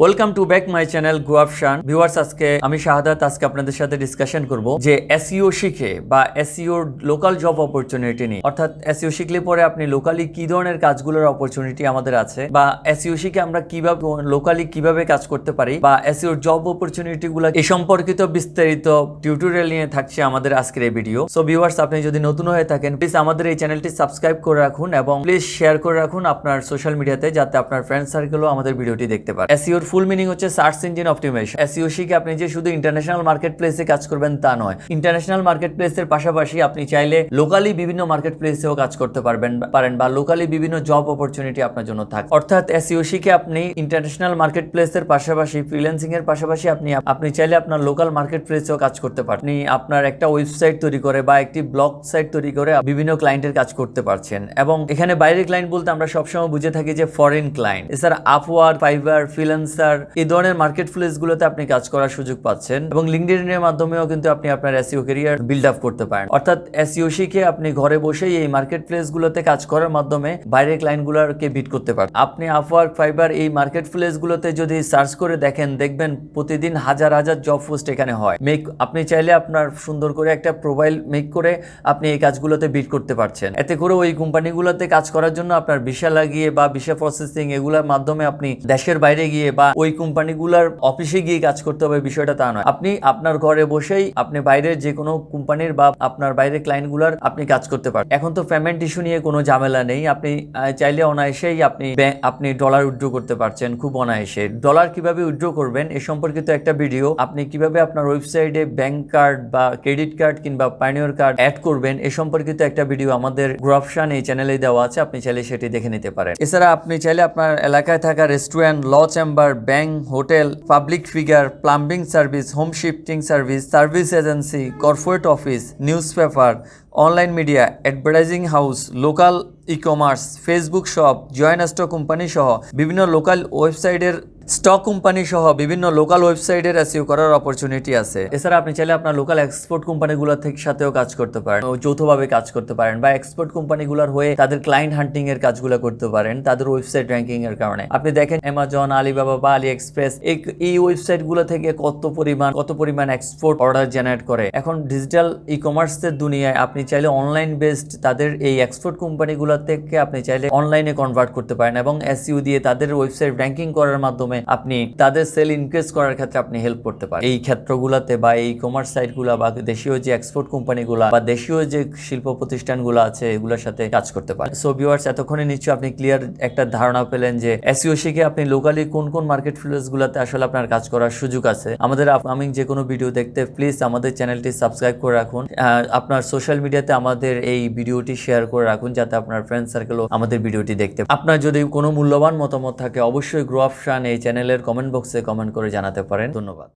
Welcome to back my channel GrowUp Shan। Viewers, আজকে আমি শাহাদাত আজকে আপনাদের সাথে ডিসকাশন করব যে এসইও শিখে বা এসইও লোকাল জব অপরচুনিটি নিয়ে, অর্থাৎ এসইও শিখলে পরে আপনি লোকালি কি ধরনের কাজগুলোর অপরচুনিটি আমাদের আছে, বা এসইও শিখে আমরা কিভাবে লোকালি কিভাবে কাজ করতে পারি, বা এসইও জব অপরচুনিটি গুলো এই সম্পর্কিত বিস্তারিত টিউটোরিয়াল নিয়ে থাকছে আমাদের আজকের এই ভিডিও। সো ভিউয়ার্স, আপনি যদি নতুন হয়ে থাকেন প্লিজ আমাদের এই চ্যানেলটি সাবস্ক্রাইব করে রাখুন এবং প্লিজ শেয়ার করে রাখুন আপনার সোশ্যাল মিডিয়াতে, যাতে আপনার ফ্রেন্ড সার্কেলও আমাদের ভিডিওটি দেখতে পারে। এসইওর ফুল মিনিং হচ্ছে সার্চ ইঞ্জিন অপটিমাইজেশন। এসইও শিখে আপনি যে শুধু ইন্টারন্যাশনাল মার্কেট প্লেসে কাজ করবেন তা নয়, ইন্টারন্যাশনাল মার্কেট প্লেসের পাশাপাশি আপনি চাইলে লোকালি বিভিন্ন মার্কেট প্লেসেও কাজ করতে পারেন বা লোকালি বিভিন্ন জব অপরচুনিটি আপনার জন্য থাকে। অর্থাৎ এসইও শিখে আপনি ইন্টারন্যাশনাল মার্কেট প্লেসের পাশাপাশি ফ্রিল্যান্সিং এর পাশাপাশি আপনি চাইলে আপনার লোকাল মার্কেট প্লেসেও কাজ করতে পারেন। আপনি আপনার একটা ওয়েবসাইট তৈরি করে বা একটি ব্লগ সাইট তৈরি করে বিভিন্ন ক্লায়েন্টের কাজ করতে পারছেন। এবং এখানে বাইরের ক্লায়েন্ট বলতে আমরা সবসময় বুঝে থাকি যে ফরেন ক্লায়েন্ট। এছাড়া আপওয়ার্ক, ফাইবার, ফ্রিল্যান্সার এই ধরনের মার্কেট প্লেসগুলোতে আপনি কাজ করার সুযোগ পাচ্ছেন এবং লিঙ্কডইন এর মাধ্যমেও কিন্তু আপনি আপনার এসইও ক্যারিয়ার বিল্ড আপ করতে পারেন। অর্থাৎ এসইও শিখে আপনি ঘরে বসেই এই মার্কেট প্লেসগুলোতে কাজ করার মাধ্যমে বাইরের ক্লায়েন্টগুলোকে বিট করতে পারেন। আপনি আপওয়ার্ক, ফাইবার এই মার্কেট প্লেসগুলোতে যদি সার্চ করে দেখবেন প্রতিদিন হাজার হাজার জব পোস্ট এখানে হয়। আপনি চাইলে আপনার সুন্দর করে একটা প্রোফাইল মেক করে আপনি এই কাজগুলোতে বিট করতে পারছেন। এতে করে ওই কোম্পানিগুলোতে কাজ করার জন্য আপনার ভিসা লাগিয়ে বা ভিসা প্রসেসিং এগুলোর মাধ্যমে আপনি দেশের বাইরে গিয়ে বা ওই কোম্পানিগুলোর অফিসে গিয়ে কাজ করতে হবে, বিষয়টা তা নয়। আপনি আপনার ঘরে বসেই আপনি বাইরের যে কোনো কোম্পানির বা আপনার বাইরের ক্লায়েন্টগুলোর আপনি কাজ করতে পারেন। এখন তো পেমেন্ট ইস্যু নিয়ে কোনো ঝামেলা নেই। আপনি চাইলে অনায়াসেই আপনি ডলার উইথড্র করতে পারছেন খুব অনায়াসে। ডলার কিভাবে উইথড্র করবেন এ সম্পর্কিত একটা ভিডিও, আপনি কিভাবে আপনার ওয়েবসাইটে ব্যাংক কার্ড বা ক্রেডিট কার্ড কিংবা পাইনিয়র কার্ড অ্যাড করবেন এ সম্পর্কিত একটা ভিডিও আমাদের GrowUp Shan এই চ্যানেলে দেওয়া আছে, আপনি চাইলে সেটি দেখে নিতে পারেন। এছাড়া আপনি চাইলে আপনার এলাকায় থাকা restaurant, law chamber, bank, hotel, public figure, plumbing service, home shifting service agency, corporate office, news paper, online media, advertising house, local e-commerce, Facebook shop, joint stock company সহ বিভিন্ন লোকাল ওয়েবসাইটের স্টক কোম্পানি সহ বিভিন্ন local ওয়েবসাইটের SEO করার opportunity আছে। এছাড়া আপনি চাইলে আপনার লোকাল এক্সপোর্ট কোম্পানিগুলোর সাথেও কাজ করতে পারেন, যৌথভাবে কাজ করতে পারেন, বা এক্সপোর্ট কোম্পানিগুলোর হয়ে তাদের ক্লায়েন্ট হান্টিং এর কাজগুলো করতে পারেন তাদের ওয়েবসাইট র্যাঙ্কিং এর কারণে। আপনি দেখেন অ্যামাজন, আলিবাবা বা আলি এক্সপ্রেস এই ওয়েবসাইটগুলো থেকে কত পরিমাণ এক্সপোর্ট অর্ডার জেনারেট করে। এখন ডিজিটাল ই কমার্সের দুনিয়ায় আপনি চাইলে অনলাইন বেসড তাদের এই এক্সপোর্ট কোম্পানিগুলো থেকে আপনি চাইলে অনলাইনে কনভার্ট করতে পারেন এবং এসইও দিয়ে তাদের ওয়েবসাইট র্যাঙ্কিং করার মাধ্যমে আপনি তাদের সেল ইনক্রিজ করার ক্ষেত্রে আপনি হেল্প করতে পারেন। এই ক্ষেত্রগুলোতে বা এই কমার্স সাইটগুলো বা দেশীয় যে এক্সপোর্ট কোম্পানিগুলো বা দেশীয় যে শিল্প প্রতিষ্ঠানগুলো আছে এগুলোর সাথে কাজ করতে পারেন। সো ভিউয়ার্স, এতক্ষণে নিশ্চয়ই আপনি ক্লিয়ার একটা ধারণা পেলেন যে এসইও শিখে আপনি লোকালি কোন কোন মার্কেট প্লেসগুলোতে আসলে আপনার কাজ করার সুযোগ আছে। আমাদের আপকামিং যে কোনো ভিডিও দেখতে প্লিজ আমাদের চ্যানেলটি সাবস্ক্রাইব করে রাখুন, আপনার সোশ্যাল মিডিয়াতে আমাদের এই ভিডিওটি শেয়ার করে রাখুন, যাতে আপনার ফ্রেন্ড সার্কেলও আমাদের ভিডিওটি দেখতে। আপনার যদি কোনো মূল্যবান মতামত থাকে অবশ্যই GrowUp Shan এই চ্যানেলের কমেন্ট বক্সে কমেন্ট করে জানাতে পারেন। ধন্যবাদ।